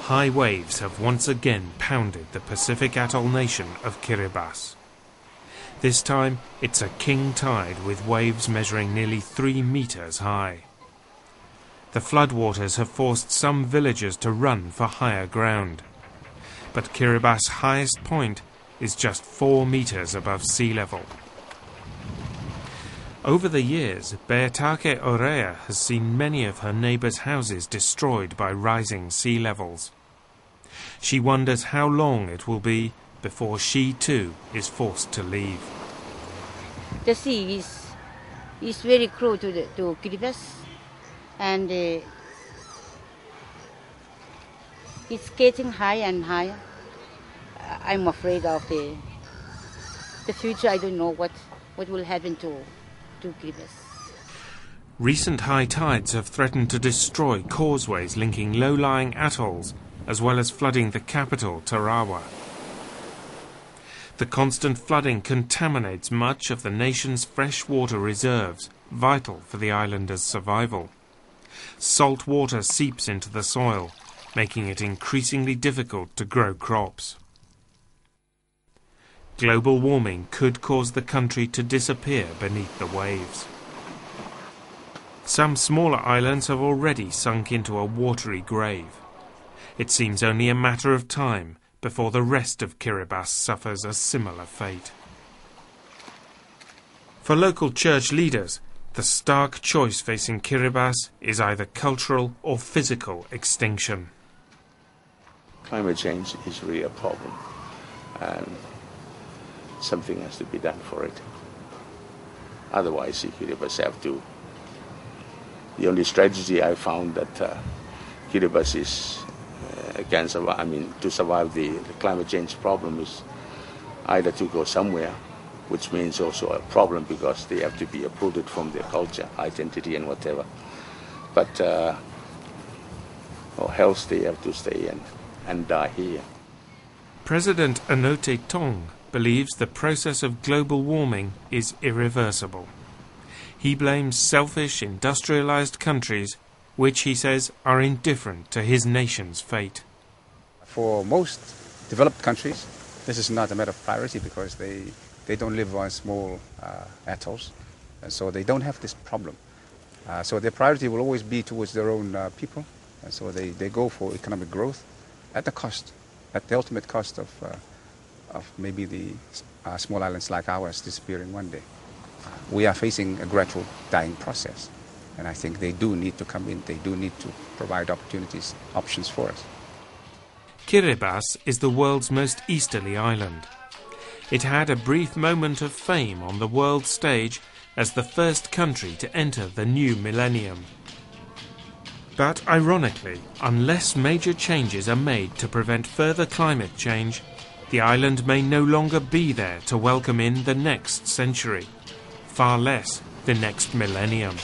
high waves have once again pounded the Pacific atoll nation of Kiribati. This time it's a king tide with waves measuring nearly 3 meters high. The floodwaters have forced some villagers to run for higher ground. But Kiribati's highest point is just 4 meters above sea level. Over the years, Beatake Orea has seen many of her neighbours' houses destroyed by rising sea levels. She wonders how long it will be before she too is forced to leave. The sea is very close to Kiribati, and it's getting higher and higher. I'm afraid of the future. I don't know what will happen to Kiribati. Recent high tides have threatened to destroy causeways linking low-lying atolls, as well as flooding the capital, Tarawa. The constant flooding contaminates much of the nation's freshwater reserves, vital for the islanders' survival. Salt water seeps into the soil, making it increasingly difficult to grow crops. Global warming could cause the country to disappear beneath the waves. Some smaller islands have already sunk into a watery grave. It seems only a matter of time before the rest of Kiribati suffers a similar fate. For local church leaders, the stark choice facing Kiribati is either cultural or physical extinction. Climate change is really a problem, and something has to be done for it. Otherwise, Kiribati have to. The only strategy I found that Kiribati is can survive. I mean, to survive the climate change problem is either to go somewhere, which means also a problem because they have to be uprooted from their culture, identity, and whatever. But or else they have to stay and die here. President Anote Tong believes the process of global warming is irreversible. He blames selfish, industrialized countries, which he says are indifferent to his nation's fate. For most developed countries, this is not a matter of priority because they don't live on small atolls, and so they don't have this problem. So their priority will always be towards their own people, and so they go for economic growth at the ultimate cost of maybe the small islands like ours disappearing one day. We are facing a gradual dying process, and I think they do need to come in, they do need to provide opportunities, options for us. Kiribati is the world's most easterly island. It had a brief moment of fame on the world stage as the first country to enter the new millennium. But ironically, unless major changes are made to prevent further climate change, the island may no longer be there to welcome in the next century, far less the next millennium.